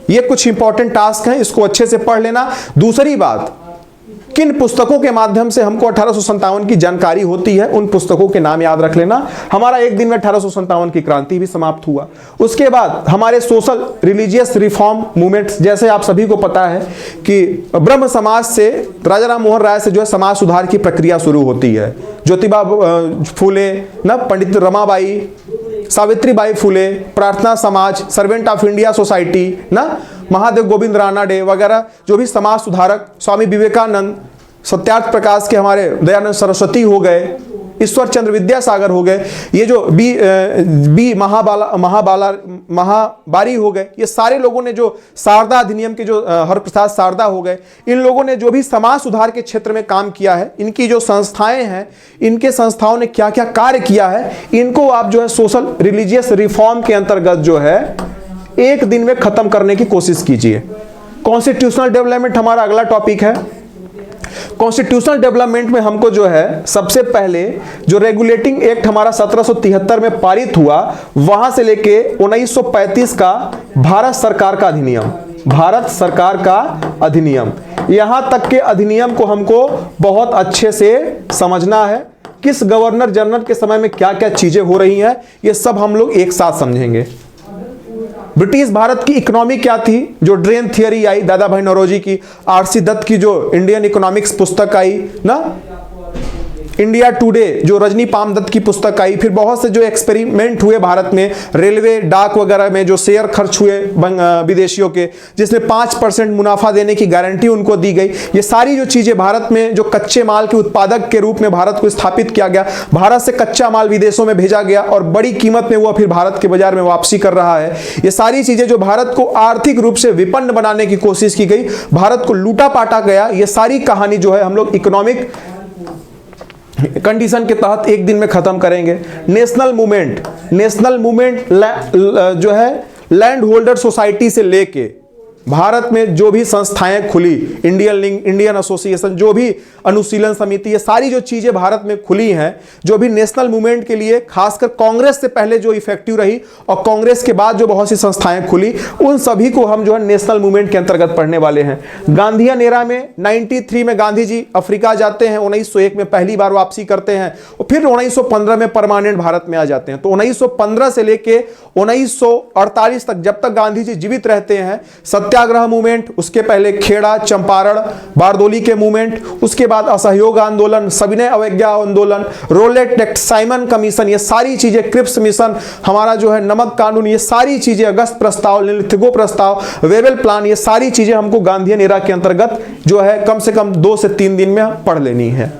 ये कुछ इंपॉर्टेंट टास्क हैं, इसको अच्छे से पढ़ लेना। दूसरी बात, किन पुस्तकों के माध्यम से हमको 1857 की जानकारी होती है, उन पुस्तकों के नाम याद रख लेना। हमारा एक दिन में 1857 की क्रांति भी समाप्त हुआ। उसके बाद हमारे सोशल रिलीजियस रिफॉर्म मूवमेंट्स, जैसे आप सभी को पता है कि ब्रह्म समाज से, राजा राम मोहन राय से जो है समाज सुधार की प्रक्रिया शुरू होती है। ज्योतिबा फूले ना, पंडित रमाबाई, सावित्रीबाई फूले, प्रार्थना समाज, सर्वेंट ऑफ इंडिया सोसाइटी ना, महादेव गोविंद रानाडे वगैरह जो भी समाज सुधारक, स्वामी विवेकानंद, सत्यार्थ प्रकाश के हमारे दयानंद सरस्वती हो गए, ईश्वर चंद्र विद्यासागर हो गए, ये जो बी महाबारी हो गए, ये सारे लोगों ने जो शारदा अधिनियम के जो हरप्रसाद शारदा हो गए, इन लोगों ने जो भी समाज सुधार के क्षेत्र में काम किया है, इनकी जो संस्थाएं हैं, इनके संस्थाओं ने क्या क्या कार्य किया है, इनको आप जो है सोशल रिलीजियस रिफॉर्म के अंतर्गत जो है एक दिन में खत्म करने की कोशिश कीजिए। कॉन्स्टिट्यूशनल डेवलपमेंट हमारा अगला टॉपिक है। कॉन्स्टिट्यूशनल डेवलपमेंट में हमको जो है सबसे पहले जो रेगुलेटिंग एक्ट हमारा 1773 में पारित हुआ, वहां से लेके 1935 का भारत सरकार का अधिनियम, भारत सरकार का अधिनियम, यहां तक के अधिनियम को हमको बहुत अच्छे से समझना है। किस गवर्नर जनरल के समय में क्या क्या चीजें हो रही हैं, ये सब हम लोग एक साथ समझेंगे। ब्रिटिश भारत की इकोनॉमी क्या थी, जो ड्रेन थियरी आई दादा भाई नौरोजी की, आरसी दत्त की जो इंडियन इकोनॉमिक्स पुस्तक आई ना, इंडिया टुडे जो रजनी पाम दत्त की पुस्तक आई, फिर बहुत से जो एक्सपेरिमेंट हुए भारत में, रेलवे डाक वगैरह में जो शेयर खर्च हुए विदेशियों के, जिसमें 5% मुनाफा देने की गारंटी उनको दी गई, ये सारी जो चीजें भारत में जो कच्चे माल के उत्पादक के रूप में भारत को स्थापित किया गया, भारत से कच्चा माल विदेशों में भेजा गया और बड़ी कीमत में वो फिर भारत के बाजार में वापसी कर रहा है, ये सारी चीजें जो भारत को आर्थिक रूप से विपन्न बनाने की कोशिश की गई, भारत को लूटा पाटा गया, ये सारी कहानी जो है हम लोग इकोनॉमिक कंडीशन के तहत एक दिन में खत्म करेंगे। नेशनल मूवमेंट, नेशनल मूवमेंट जो है लैंड होल्डर सोसाइटी से लेके भारत में जो भी संस्थाएं खुली, इंडियन लिंक, इंडियन एसोसिएशन, जो भी अनुशीलन समिति, ये सारी जो चीजें भारत में खुली हैं, जो भी नेशनल मूवमेंट के लिए खासकर कांग्रेस से पहले जो इफेक्टिव रही और कांग्रेस के बाद जो बहुत सी संस्थाएं खुली, उन सभी को हम जो है नेशनल मूवमेंट के अंतर्गत पढ़ने वाले हैं। गांधीयन एरा में 93 में गांधी जी अफ्रीका जाते हैं, 1901 में पहली बार वापसी करते हैं और फिर 1915 में परमानेंट भारत में आ जाते हैं। तो 1915 से लेके 1948 तक, जब तक गांधी जी जीवित रहते हैं, सत्याग्रह मूवमेंट, उसके पहले खेड़ा, चंपारण, बारदोली के मूवमेंट, उसके बाद असहयोग आंदोलन, सविनय अवज्ञा आंदोलन, रोलेट एक्ट, साइमन कमीशन, ये सारी चीजें, क्रिप्स मिशन, हमारा जो है नमक कानून, ये सारी चीजें, अगस्त प्रस्ताव, लिथिगो प्रस्ताव, वेवेल प्लान, ये सारी चीजें हमको गांधीयन एरा के अंतर्गत जो है कम से कम 2 से 3 दिन में पढ़ लेनी है।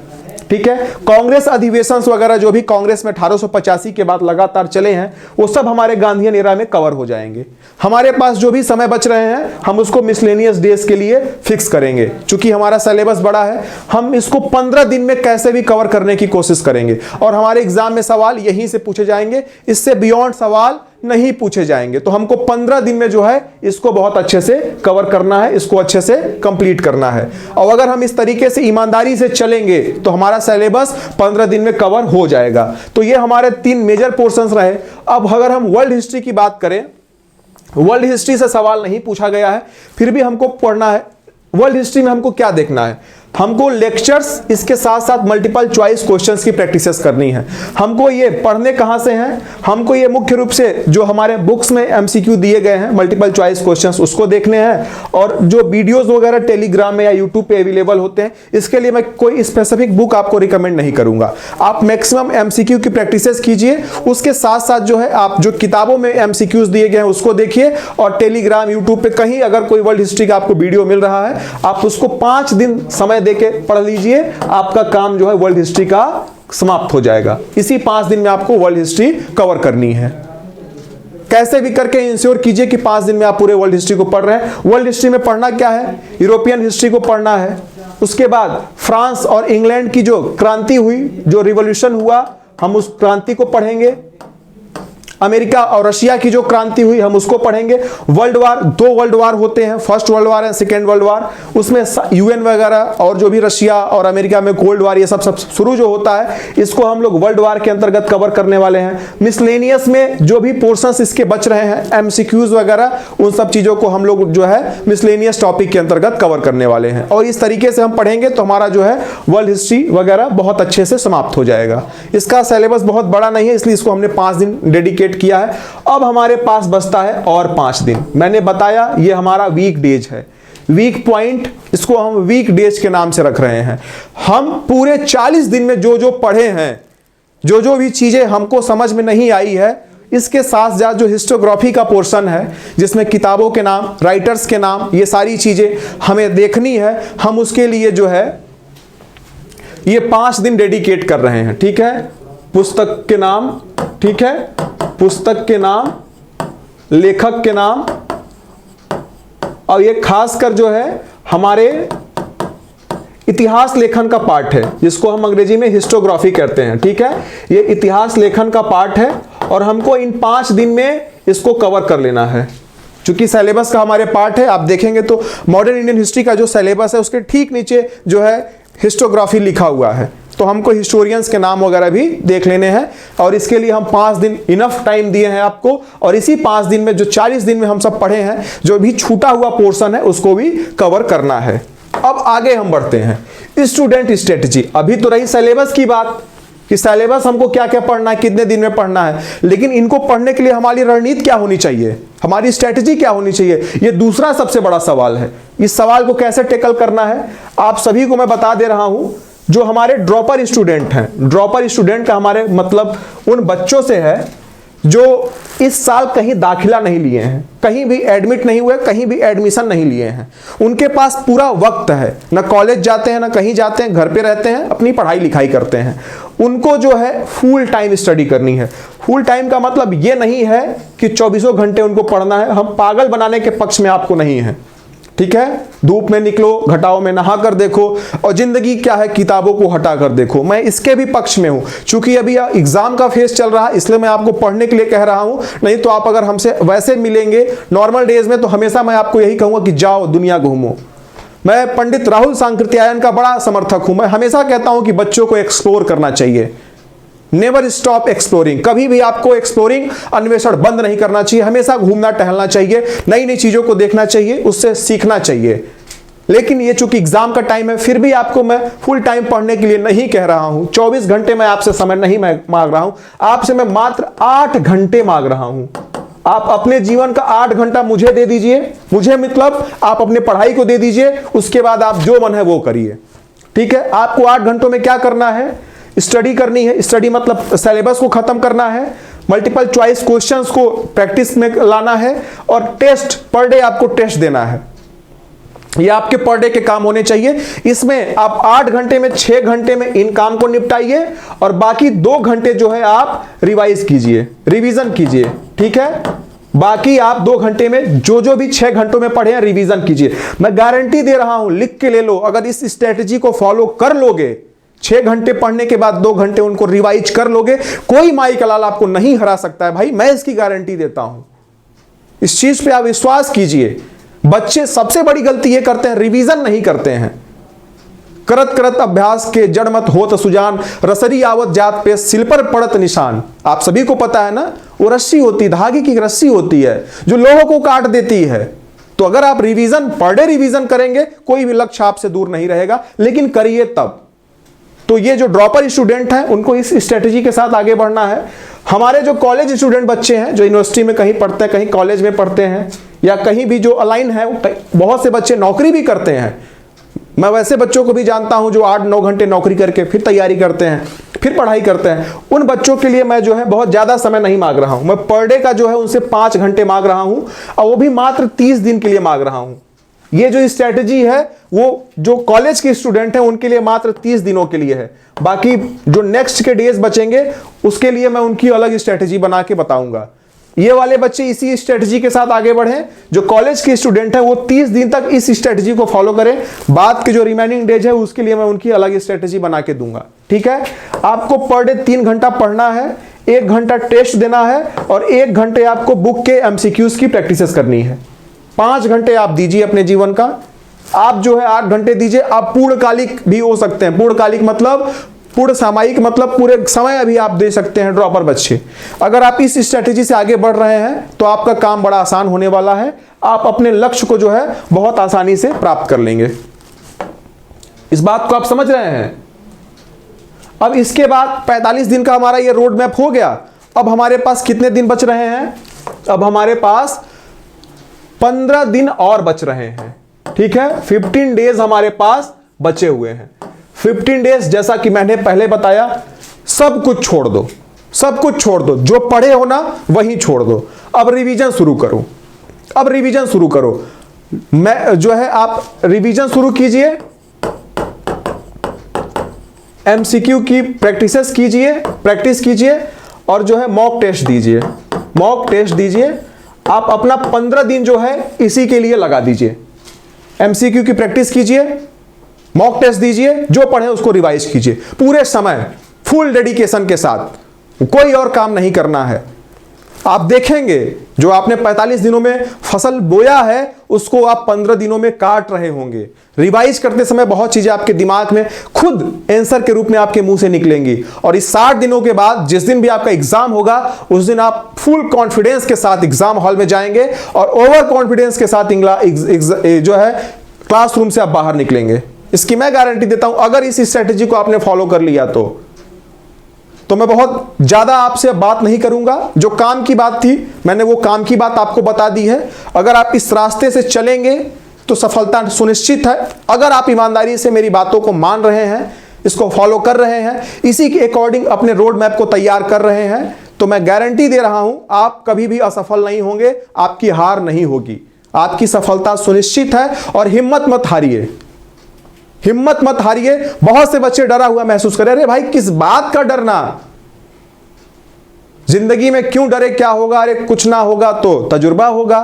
ठीक है। कांग्रेस अधिवेशन वगैरह जो भी कांग्रेस में 1885 के बाद लगातार चले हैं, वो सब हमारे गांधीयन एरा में कवर हो जाएंगे। हमारे पास जो भी समय बच रहे हैं, हम उसको मिसलेनियस डेज के लिए फिक्स करेंगे। चूंकि हमारा सिलेबस बड़ा है, हम इसको 15 दिन में कैसे भी कवर करने की कोशिश करेंगे और हमारे एग्जाम में सवाल यहीं से पूछे जाएंगे, इससे बियॉन्ड सवाल नहीं पूछे जाएंगे। तो हमको 15 दिन में जो है इसको बहुत अच्छे से कवर करना है, इसको अच्छे से कंप्लीट करना है। और अगर हम इस तरीके से ईमानदारी से चलेंगे तो हमारा सिलेबस 15 दिन में कवर हो जाएगा। तो ये हमारे 3 मेजर पोर्शंस रहे। अब अगर हम वर्ल्ड हिस्ट्री की बात करें, वर्ल्ड हिस्ट्री से सवाल नहीं पूछा गया है, फिर भी हमको पढ़ना है। वर्ल्ड हिस्ट्री में हमको क्या देखना है, हमको लेक्चर्स, इसके साथ साथ मल्टीपल चॉइस क्वेश्चंस की प्रैक्टिसेस करनी है। हमको ये पढ़ने कहाँ से हैं, हमको ये मुख्य रूप से जो हमारे बुक्स में एमसीक्यू दिए गए हैं मल्टीपल चॉइस क्वेश्चंस, उसको देखने हैं। और जो वीडियोस वगैरह टेलीग्राम में या यूट्यूब पे अवेलेबल होते हैं, इसके लिए मैं कोई स्पेसिफिक बुक आपको रिकमेंड नहीं करूंगा। आप मैक्सिमम एमसीक्यू की प्रैक्टिसेस कीजिए, उसके साथ साथ जो है आप जो किताबों में एमसीक्यूज दिए गए हैं उसको देखिए, और टेलीग्राम, यूट्यूब पे कहीं अगर कोई वर्ल्ड हिस्ट्री का आपको वीडियो मिल रहा है, आप उसको 5 दिन समय देके पढ़ लीजिए। आपका काम जो है वर्ल्ड हिस्ट्री का समाप्त हो जाएगा। इसी 5 दिन में आपको वर्ल्ड हिस्ट्री कवर करनी है। कैसे भी करके इंश्योर कीजिए कि 5 दिन में आप पूरे वर्ल्ड हिस्ट्री को पढ़ रहे हैं। वर्ल्ड हिस्ट्री में पढ़ना क्या है, यूरोपियन हिस्ट्री को पढ़ना है। उसके बाद फ्रांस और इंग्लैंड की जो क्रांति हुई, जो रिवॉल्यूशन हुआ, हम उस क्रांति को पढ़ेंगे। अमेरिका और रशिया की जो क्रांति हुई हम उसको पढ़ेंगे। वर्ल्ड वार, 2 वर्ल्ड वार होते हैं, first world war and second world war. उसमें यूएन वगैरह और जो भी रशिया और अमेरिका में कोल्ड वार ये सब शुरू जो होता है, इसको हम लोग वर्ल्ड वार के अंतर्गत कवर करने वाले हैं। मिसलेनियस में जो भी पोर्शंस इसके बच रहे हैं, एमसीक्यूज वगैरह, उन सब चीजों को हम लोग जो है मिसलेनियस टॉपिक के अंतर्गत कवर करने वाले हैं। और इस तरीके से हम पढ़ेंगे तो हमारा जो है वर्ल्ड हिस्ट्री वगैरह बहुत अच्छे से समाप्त हो जाएगा। इसका सिलेबस बहुत बड़ा नहीं है, इसलिए इसको हमने 5 दिन डेडिकेट किया है। अब हमारे पास बचता है और 5 दिन। मैंने बताया ये हमारा वीक डेज है, वीक पॉइंट, इसको हम वीक डेज के नाम से रख रहे हैं। हम पूरे 40 दिन में जो जो पढ़े हैं, जो जो भी चीजें हमको समझ में नहीं आई है, इसके साथ साथ जो हिस्टोग्राफी का पोर्शन है जिसमें किताबों के नाम, राइटर्स के नाम, ये सारी चीजें हमें देखनी है, हम उसके लिए जो है ये 5 दिन डेडिकेट कर रहे हैं। ठीक है, पुस्तक के नाम, ठीक है, पुस्तक के नाम, लेखक के नाम, और ये खासकर जो है हमारे इतिहास लेखन का पार्ट है जिसको हम अंग्रेजी में हिस्टोग्राफी कहते हैं। ठीक है, ये इतिहास लेखन का पार्ट है और हमको इन 5 दिन में इसको कवर कर लेना है। चूंकि सिलेबस का हमारे पार्ट है, आप देखेंगे तो मॉडर्न इंडियन हिस्ट्री का जो सिलेबस है उसके ठीक नीचे जो है हिस्टोग्राफी लिखा हुआ है, तो हमको हिस्टोरियंस के नाम वगैरह भी देख लेने हैं। और इसके लिए हम 5 दिन इनफ टाइम दिए हैं आपको, और इसी 5 दिन में जो 40 दिन में हम सब पढ़े हैं, जो भी छूटा हुआ पोर्शन है उसको भी कवर करना है। अब आगे हम बढ़ते हैं। स्टूडेंट स्ट्रेटजी, अभी तो रही सिलेबस की बात कि सिलेबस हमको क्या क्या पढ़ना है, कितने दिन में पढ़ना है, लेकिन इनको पढ़ने के लिए हमारी रणनीति क्या होनी चाहिए, हमारी स्ट्रेटजी क्या होनी चाहिए, ये दूसरा सबसे बड़ा सवाल है। इस सवाल को कैसे टैकल करना है आप सभी को मैं बता दे रहा हूं। जो हमारे ड्रॉपर स्टूडेंट हैं, ड्रॉपर स्टूडेंट का हमारे मतलब उन बच्चों से है जो इस साल कहीं दाखिला नहीं लिए हैं, कहीं भी एडमिट नहीं हुए, कहीं भी एडमिशन नहीं लिए हैं, उनके पास पूरा वक्त है, ना कॉलेज जाते हैं ना कहीं जाते हैं, घर पे रहते हैं, अपनी पढ़ाई लिखाई करते हैं। उनको जो है फुल टाइम स्टडी करनी है। फुल टाइम का मतलब ये नहीं है कि 24 घंटे उनको पढ़ना है, हम पागल बनाने के पक्ष में आपको नहीं है। ठीक है, धूप में निकलो, घटाओं में नहा कर देखो, और जिंदगी क्या है किताबों को हटा कर देखो। मैं इसके भी पक्ष में हूं, क्योंकि अभी एग्जाम का फेज चल रहा है इसलिए मैं आपको पढ़ने के लिए कह रहा हूं। नहीं तो आप अगर हमसे वैसे मिलेंगे नॉर्मल डेज में तो हमेशा मैं आपको यही कहूंगा कि जाओ दुनिया घूमो। मैं पंडित राहुल सांकृत्यायन का बड़ा समर्थक हूं। मैं हमेशा कहता हूं कि बच्चों को एक्सप्लोर करना चाहिए, नेवर स्टॉप एक्सप्लोरिंग। कभी भी आपको एक्सप्लोरिंग, अन्वेषण बंद नहीं करना चाहिए, हमेशा घूमना टहलना चाहिए, नई नई चीजों को देखना चाहिए, उससे सीखना चाहिए। लेकिन ये चूंकि एग्जाम का टाइम है, फिर भी आपको मैं फुल टाइम पढ़ने के लिए नहीं कह रहा हूं। 24 घंटे मैं आपसे समय नहीं मांग रहा हूं, आपसे मैं मात्र 8 घंटे मांग रहा हूं। आप अपने जीवन का 8 घंटा मुझे दे दीजिए, मुझे मतलब आप अपने पढ़ाई को दे दीजिए, उसके बाद आप जो मन है वो करिए। ठीक है, आपको 8 घंटों में क्या करना है, स्टडी करनी है। स्टडी मतलब सिलेबस को खत्म करना है, मल्टीपल चॉइस क्वेश्चंस को प्रैक्टिस में लाना है, और टेस्ट पर डे आपको टेस्ट देना है। ये आपके पर डे के काम होने चाहिए। इसमें आप 8 घंटे में 6 घंटे में इन काम को निपटाइए, और बाकी 2 घंटे जो है आप रिवाइज कीजिए, रिवीजन कीजिए। ठीक है, बाकी आप 2 घंटे में जो भी 6 घंटों में पढ़े हैं रिवीजन कीजिए। मैं गारंटी दे रहा हूं, लिख के ले लो, अगर इस स्ट्रेटेजी को फॉलो कर लोगे, 6 घंटे पढ़ने के बाद 2 घंटे उनको रिवाइज कर लोगे, कोई माई का लाल आपको नहीं हरा सकता है भाई, मैं इसकी गारंटी देता हूं। इस चीज पे आप विश्वास कीजिए। बच्चे सबसे बड़ी गलती ये करते हैं, रिवीजन नहीं करते हैं। करत करत अभ्यास के जड़ मत होत सुजान, रसरी आवत जात पे सिल पर पड़त निशान। आप सभी को पता है ना, वो रस्सी होती, धागे की रस्सी होती है जो लोगों को काट देती है। तो अगर आप रिवीजन पर डे रिवीजन करेंगे, कोई भी लक्ष्य आपसे दूर नहीं रहेगा, लेकिन करिए तब। तो ये जो ड्रॉपर स्टूडेंट हैं उनको इस स्ट्रेटेजी के साथ आगे बढ़ना है। हमारे जो कॉलेज स्टूडेंट बच्चे हैं, जो यूनिवर्सिटी में कहीं पढ़ते हैं, कहीं कॉलेज में पढ़ते हैं, या कहीं भी जो अलाइन है, बहुत से बच्चे नौकरी भी करते हैं। मैं वैसे बच्चों को भी जानता हूं जो 8-9 घंटे नौकरी करके फिर तैयारी करते हैं, फिर पढ़ाई करते हैं। उन बच्चों के लिए मैं जो है बहुत ज्यादा समय नहीं मांग रहा हूं। मैं पर डे का जो है उनसे 5 घंटे मांग रहा हूं, और वो भी मात्र 30 दिन के लिए मांग रहा हूं। ये जो स्ट्रेटेजी है वो जो कॉलेज के स्टूडेंट हैं उनके लिए मात्र 30 दिनों के लिए है। बाकी जो नेक्स्ट के डेज बचेंगे उसके लिए मैं उनकी अलग स्ट्रेटेजी बना के बताऊंगा। ये वाले बच्चे इसी स्ट्रेटेजी के साथ आगे बढ़ें। जो कॉलेज के स्टूडेंट हैं वो 30 दिन तक इस स्ट्रेटेजी को फॉलो करें। बाद के जो रिमेनिंग डेज है उसके लिए मैं उनकी अलग स्ट्रेटेजी बना के दूंगा। ठीक है, आपको पर डे 3 घंटा पढ़ना है। 1 घंटा टेस्ट देना है और 1 घंटे आपको बुक के एमसीक्यूज की प्रैक्टिसेस करनी है। 5 घंटे आप दीजिए अपने जीवन का। आप जो है 8 घंटे दीजिए। आप पूर्णकालिक भी हो सकते हैं। पूर्णकालिक मतलब पूर्ण सामयिक मतलब पूरे समय अभी आप दे सकते हैं ड्रॉपर बच्चे। अगर आप इस स्ट्रेटेजी से आगे बढ़ रहे हैं तो आपका काम बड़ा आसान होने वाला है। आप अपने लक्ष्य को जो है बहुत आसानी से प्राप्त कर लेंगे। इस बात को आप समझ रहे हैं। अब इसके बाद 45 दिन का हमारा ये रोड मैप हो गया। अब हमारे पास कितने दिन बच रहे हैं? अब हमारे पास 15 दिन और बच रहे हैं। ठीक है, 15 डेज हमारे पास बचे हुए हैं। 15 डेज जैसा कि मैंने पहले बताया, सब कुछ छोड़ दो, सब कुछ छोड़ दो। जो पढ़े हो ना वही छोड़ दो। अब रिवीजन शुरू करो। अब रिवीजन शुरू करो। मैं जो है आप रिवीजन शुरू कीजिए। एमसीक्यू की प्रैक्टिस कीजिए और जो है मॉक टेस्ट दीजिए। मॉक टेस्ट दीजिए। आप अपना 15 दिन जो है इसी के लिए लगा दीजिए। एमसीक्यू की प्रैक्टिस कीजिए, मॉक टेस्ट दीजिए, जो पढ़े उसको रिवाइज कीजिए पूरे समय फुल डेडिकेशन के साथ। कोई और काम नहीं करना है। आप देखेंगे जो आपने 45 दिनों में फसल बोया है उसको आप 15 दिनों में काट रहे होंगे। रिवाइज करते समय बहुत चीजें आपके दिमाग में खुद आंसर के रूप में आपके मुंह से निकलेंगी। और इस 60 दिनों के बाद जिस दिन भी आपका एग्जाम होगा उस दिन आप फुल कॉन्फिडेंस के साथ एग्जाम हॉल में जाएंगे और ओवर कॉन्फिडेंस के साथ जो है क्लासरूम से आप बाहर निकलेंगे। इसकी मैं गारंटी देता हूं। अगर इस स्ट्रेटेजी को आपने फॉलो कर लिया तो मैं बहुत ज्यादा आपसे बात नहीं करूंगा। जो काम की बात थी मैंने वो काम की बात आपको बता दी है। अगर आप इस रास्ते से चलेंगे तो सफलता सुनिश्चित है। अगर आप ईमानदारी से मेरी बातों को मान रहे हैं, इसको फॉलो कर रहे हैं, इसी के अकॉर्डिंग अपने रोड मैप को तैयार कर रहे हैं, तो मैं गारंटी दे रहा हूं आप कभी भी असफल नहीं होंगे। आपकी हार नहीं होगी, आपकी सफलता सुनिश्चित है। और हिम्मत मत हारिए, हिम्मत मत हारिए। बहुत से बच्चे डरा हुआ महसूस करें। अरे भाई किस बात का डरना, जिंदगी में क्यों डरे, क्या होगा? अरे कुछ ना होगा तो तजुर्बा होगा,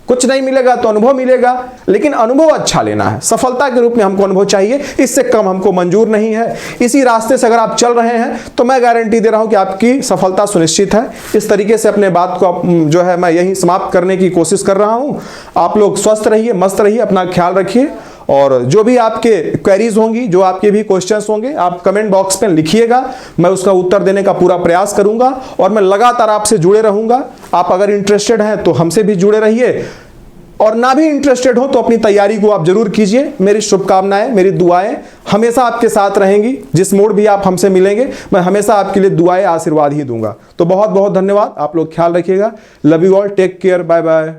कुछ नहीं मिलेगा तो अनुभव मिलेगा। लेकिन अनुभव अच्छा लेना है, सफलता के रूप में हमको अनुभव चाहिए, इससे कम हमको मंजूर नहीं है। इसी रास्ते से अगर आप चल रहे हैं तो मैं गारंटी दे रहा हूं कि आपकी सफलता सुनिश्चित है। इस तरीके से अपने बात को जो है मैं यही समाप्त करने की कोशिश कर रहा हूं। आप लोग स्वस्थ रहिए, मस्त रहिए, अपना ख्याल रखिए। और जो भी आपके क्वेरीज होंगी, जो आपके भी क्वेश्चंस होंगे, आप कमेंट बॉक्स में लिखिएगा। मैं उसका उत्तर देने का पूरा प्रयास करूंगा और मैं लगातार आपसे जुड़े रहूंगा। आप अगर इंटरेस्टेड हैं तो हमसे भी जुड़े रहिए, और ना भी इंटरेस्टेड हो तो अपनी तैयारी को आप जरूर कीजिए। मेरी शुभकामनाएं, मेरी दुआएं हमेशा आपके साथ रहेंगी। जिस मोड़ भी आप हमसे मिलेंगे मैं हमेशा आपके लिए दुआएं, आशीर्वाद ही दूंगा। तो बहुत बहुत धन्यवाद। आप लोग ख्याल रखिएगा। Love you all, take care, bye bye.